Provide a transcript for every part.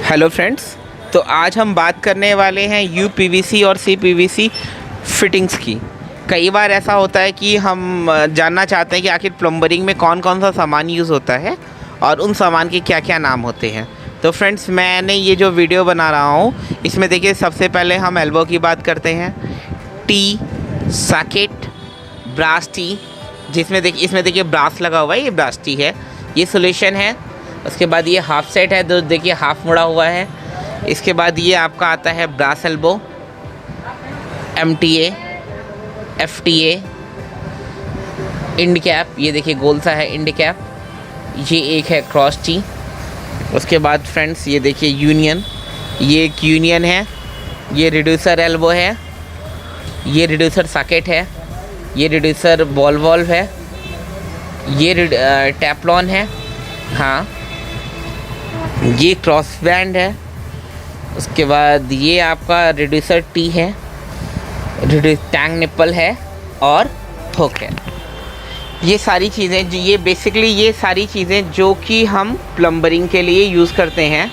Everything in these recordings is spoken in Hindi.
हेलो फ्रेंड्स, तो आज हम बात करने वाले हैं यूपीवीसी और सीपीवीसी फिटिंग्स की। कई बार ऐसा होता है कि हम जानना चाहते हैं कि आखिर प्लम्बरिंग में कौन कौन सा सामान यूज़ होता है और उन सामान के क्या क्या नाम होते हैं। तो फ्रेंड्स, मैंने ये जो वीडियो बना रहा हूँ इसमें देखिए, सबसे पहले हम एल्बो की बात करते हैं। टी, सॉकेट, ब्रास टी, जिसमें देखिए इसमें देखिए ब्रास लगा हुआ है, ये ब्रास टी है। ये सोल्यूशन है। उसके बाद ये हाफ सेट है, तो देखिए हाफ मुड़ा हुआ है। इसके बाद ये आपका आता है brass elbow, MTA, FTA, end cap, ये देखिए गोल सा है इंड कैप। ये एक है क्रॉस टी। उसके बाद फ्रेंड्स ये देखिए यूनियन, ये एक यूनियन है। ये रिड्यूसर एल्बो है, ये रिड्यूसर सॉकेट है, ये रिड्यूसर बॉल वॉल्व है, ये टैपलॉन है, हाँ, ये क्रॉस बैंड है। उसके बाद ये आपका रिड्यूसर टी है, टैंक निप्पल है और हुक है। ये सारी चीज़ें ये बेसिकली ये सारी चीज़ें जो कि हम प्लम्बरिंग के लिए यूज़ करते हैं।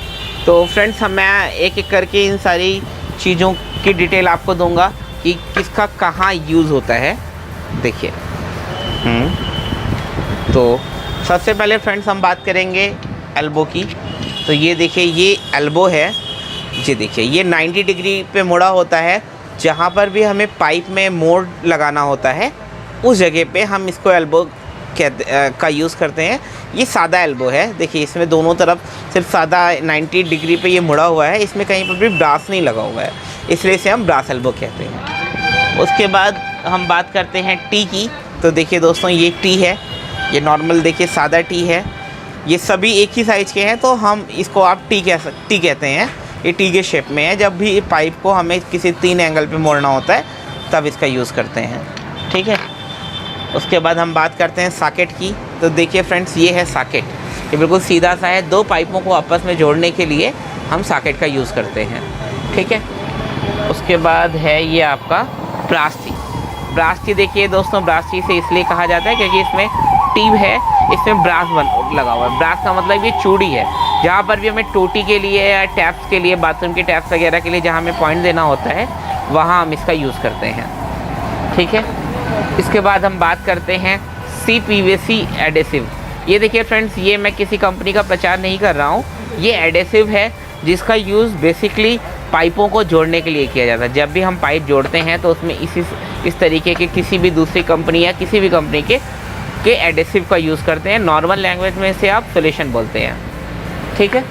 तो फ्रेंड्स, मैं एक एक करके इन सारी चीज़ों की डिटेल आपको दूंगा कि किसका कहाँ यूज़ होता है। देखिए, तो सबसे पहले फ्रेंड्स हम बात करेंगे एल्बो की। तो ये देखिए, ये एल्बो है। ये देखिए, ये 90 डिग्री पे मुड़ा होता है। जहाँ पर भी हमें पाइप में मोड़ लगाना होता है उस जगह पे हम इसको एल्बो का यूज़ करते हैं। ये सादा एल्बो है। देखिए, इसमें दोनों तरफ सिर्फ सादा 90 डिग्री पे ये मुड़ा हुआ है। इसमें कहीं पर भी ब्रास नहीं लगा हुआ है, इसलिए इसे हम ब्रास एल्बो कहते हैं। उसके बाद हम बात करते हैं टी की। तो देखिए दोस्तों, ये टी है। ये नॉर्मल देखिए सादा टी है। ये सभी एक ही साइज़ के हैं, तो हम इसको आप टी कहते हैं। ये टी के शेप में है। जब भी पाइप को हमें किसी 3 एंगल पे मोड़ना होता है तब इसका यूज़ करते हैं, ठीक है। उसके बाद हम बात करते हैं सॉकेट की। तो देखिए फ्रेंड्स, ये है सॉकेट। ये बिल्कुल सीधा सा है। 2 पाइपों को आपस में जोड़ने के लिए हम सॉकेट का यूज़ करते हैं, ठीक है। उसके बाद है ये आपका ब्रास टी। ब्रास टी देखिए दोस्तों, ब्रास टी से इसलिए कहा जाता है क्योंकि इसमें टीब है, इसमें ब्रास लगा हुआ है। ब्रास का मतलब ये चूड़ी है। जहाँ पर भी हमें टोटी के लिए या टैप्स के लिए, बाथरूम के टैप्स वगैरह के लिए जहाँ हमें पॉइंट देना होता है, वहाँ हम इसका यूज़ करते हैं, ठीक है। इसके बाद हम बात करते हैं CPVC एडेसिव। ये देखिए फ्रेंड्स, ये मैं किसी कंपनी का प्रचार नहीं कर रहा हूँ। ये एडेसिव है जिसका यूज़ बेसिकली पाइपों को जोड़ने के लिए किया जाता है। जब भी हम पाइप जोड़ते हैं तो उसमें इस तरीके के किसी भी दूसरी कंपनी या किसी भी कंपनी के एडेसिव का यूज़ करते हैं। नॉर्मल लैंग्वेज में इसे आप सोल्यूशन बोलते हैं, ठीक है।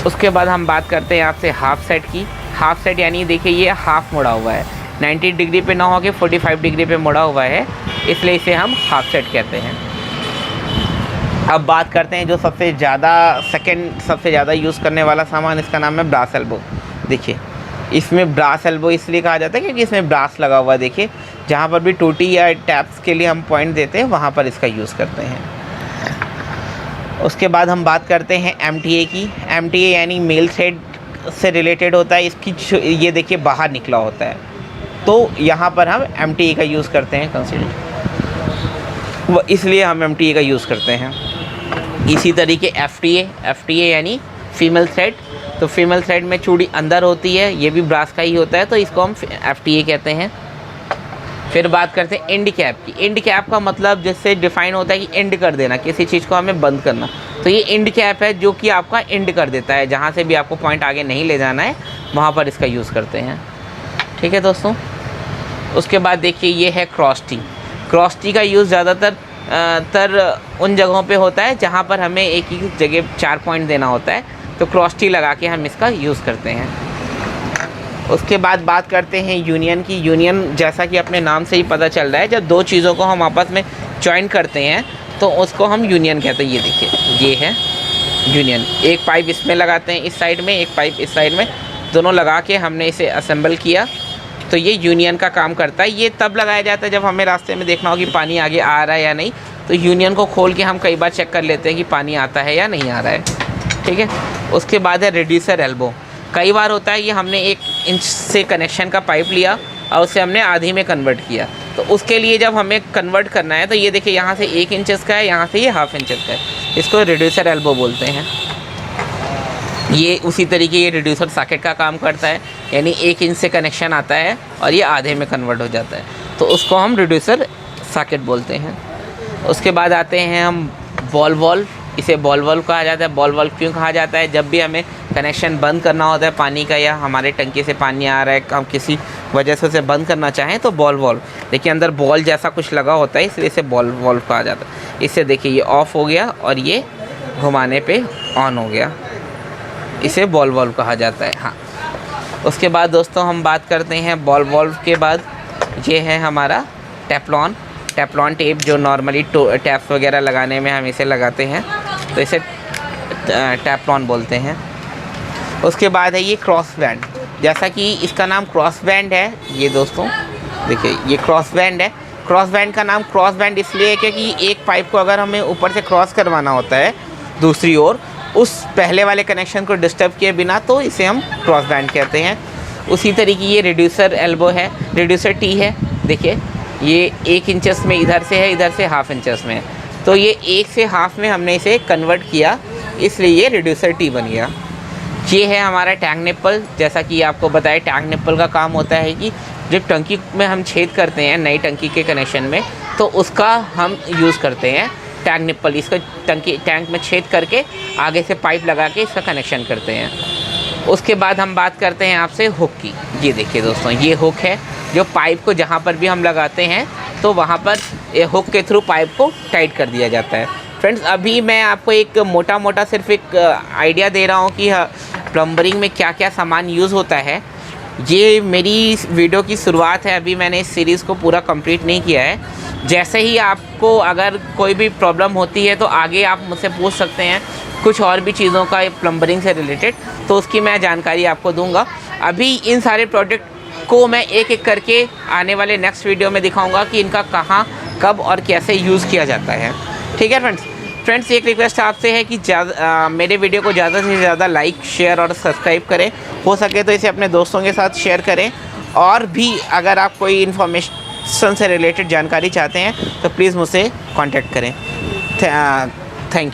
उसके बाद हम बात करते हैं आपसे हाफ सेट की। हाफ सेट यानी देखिए, ये हाफ मुड़ा हुआ है। 90 डिग्री पे ना होकर 45 डिग्री पे मुड़ा हुआ है, इसलिए इसे हम हाफ सेट कहते हैं। अब बात करते हैं जो सबसे ज़्यादा यूज़ करने वाला सामान, इसका नाम है ब्रास एल्बो। देखिए, इसमें ब्रास एल्बो इसलिए कहा जाता है क्योंकि इसमें ब्रास लगा हुआ है। देखिए, जहाँ पर भी टोटी या टैप्स के लिए हम पॉइंट देते हैं वहाँ पर इसका यूज़ करते हैं। उसके बाद हम बात करते हैं MTA की। MTA यानी मेल थ्रेड से रिलेटेड होता है। इसकी ये देखिए बाहर निकला होता है, तो यहाँ पर हम MTA का यूज़ करते हैं इसलिए हम MTA का यूज़ करते हैं। इसी तरीके FTA यानी फीमेल थ्रेड। तो फीमेल थ्रेड में चूड़ी अंदर होती है, ये भी ब्रास का ही होता है, तो इसको हम FTA कहते हैं। फिर बात करते हैं इंड कैप की। इंड कैप का मतलब जिससे डिफाइन होता है कि इंड कर देना, किसी चीज़ को हमें बंद करना। तो ये इंड कैप है जो कि आपका इंड कर देता है। जहाँ से भी आपको पॉइंट आगे नहीं ले जाना है वहाँ पर इसका यूज़ करते हैं, ठीक है दोस्तों। उसके बाद देखिए, ये है क्रॉस टी। क्रॉस टी का यूज़ ज़्यादातर उन जगहों पे होता है जहाँ पर हमें एक ही जगह 4 पॉइंट देना होता है, तो क्रॉस टी लगा के हम इसका यूज़ करते हैं। उसके बाद बात करते हैं यूनियन की। यूनियन, जैसा कि अपने नाम से ही पता चल रहा है, जब 2 चीज़ों को हम आपस में जॉइन करते हैं तो उसको हम यूनियन कहते हैं। ये देखिए, ये है यूनियन। एक पाइप इसमें लगाते हैं इस साइड में, एक पाइप इस साइड में, दोनों लगा के हमने इसे असेंबल किया, तो ये यूनियन का काम करता है। ये तब लगाया जाता है जब हमें रास्ते में देखना हो कि पानी आगे आ रहा है या नहीं, तो यूनियन को खोल के हम कई बार चेक कर लेते हैं कि पानी आता है या नहीं आ रहा है, ठीक है। उसके बाद है रिड्यूसर एल्बो। कई बार होता है कि हमने 1 इंच से कनेक्शन का पाइप लिया और उसे हमने आधी में कन्वर्ट किया, तो उसके लिए जब हमें कन्वर्ट करना है तो ये देखिए, यहाँ से 1 इंचेस का है, यहाँ से ये ½ इंचेस का है। इसको रिड्यूसर एल्बो बोलते हैं। ये उसी तरीके ये रिड्यूसर सॉकेट का काम करता है, यानी 1 इंच से कनेक्शन आता है और ये आधे में कन्वर्ट हो जाता है, तो उसको हम रिड्यूसर सॉकेट बोलते हैं। उसके बाद आते हैं हम बॉल वाल्व। इसे बॉल वाल्व कहा जाता है। बॉल वाल्व क्यों कहा जाता है? जब भी हमें कनेक्शन बंद करना होता है पानी का, या हमारे टंकी से पानी आ रहा है, हम किसी वजह से उसे बंद करना चाहें तो बॉल वाल्व, देखिए अंदर बॉल जैसा कुछ लगा होता है, इसलिए इसे बॉल वाल्व कहा जाता है। इससे देखिए ये ऑफ़ हो गया और ये घुमाने पे ऑन हो गया, इसे बॉल वाल्व कहा जाता है। हाँ, उसके बाद दोस्तों हम बात करते हैं बॉल वाल्व के बाद, ये है हमारा टेफ्लॉन टेप, जो नॉर्मली टैप्स वगैरह लगाने में हम इसे लगाते हैं, तो इसे टेफ्लॉन बोलते हैं। उसके बाद है ये क्रॉस बैंड। जैसा कि इसका नाम क्रॉस बैंड है, ये दोस्तों देखिए ये क्रॉस बैंड है। क्रॉस बैंड का नाम क्रॉस बैंड इसलिए है क्योंकि एक पाइप को अगर हमें ऊपर से क्रॉस करवाना होता है दूसरी ओर, उस पहले वाले कनेक्शन को डिस्टर्ब किए बिना, तो इसे हम क्रॉस बैंड कहते हैं। उसी तरीके ये रिड्यूसर एल्बो है, रिड्यूसर टी है। देखिए ये 1 इंचेस में इधर से है, इधर से 1/2 इंचेस में है, तो ये 1 से 1/2 में हमने इसे कन्वर्ट किया, इसलिए ये रिड्यूसर टी बन गया। ये है हमारा टैंक निप्पल। जैसा कि आपको बताया, टैंक निप्पल का काम होता है कि जब टंकी में हम छेद करते हैं नई टंकी के कनेक्शन में, तो उसका हम यूज़ करते हैं टैंक निप्पल। इसका टैंक में छेद करके आगे से पाइप लगा के इसका कनेक्शन करते हैं। उसके बाद हम बात करते हैं आपसे हुक की। ये देखिए दोस्तों, ये हुक है जो पाइप को जहाँ पर भी हम लगाते हैं तो वहाँ पर ये हुक के थ्रू पाइप को टाइट कर दिया जाता है। फ्रेंड्स, अभी मैं आपको एक मोटा सिर्फ एक आइडिया दे रहा हूँ कि प्लम्बरिंग में क्या क्या सामान यूज़ होता है। ये मेरी वीडियो की शुरुआत है, अभी मैंने इस सीरीज़ को पूरा कंप्लीट नहीं किया है। जैसे ही आपको अगर कोई भी प्रॉब्लम होती है तो आगे आप मुझसे पूछ सकते हैं कुछ और भी चीज़ों का प्लम्बरिंग से रिलेटेड, तो उसकी मैं जानकारी आपको दूंगा। अभी इन सारे प्रोडक्ट को मैं एक एक करके आने वाले नेक्स्ट वीडियो में दिखाऊंगा कि इनका कहाँ, कब और कैसे यूज़ किया जाता है। ठीक है फ्रेंड्स, एक रिक्वेस्ट आपसे है कि मेरे वीडियो को ज़्यादा से ज़्यादा लाइक, शेयर और सब्सक्राइब करें। हो सके तो इसे अपने दोस्तों के साथ शेयर करें, और भी अगर आप कोई इन्फॉर्मेशन से रिलेटेड जानकारी चाहते हैं तो प्लीज़ मुझसे कांटेक्ट करें। Thank you.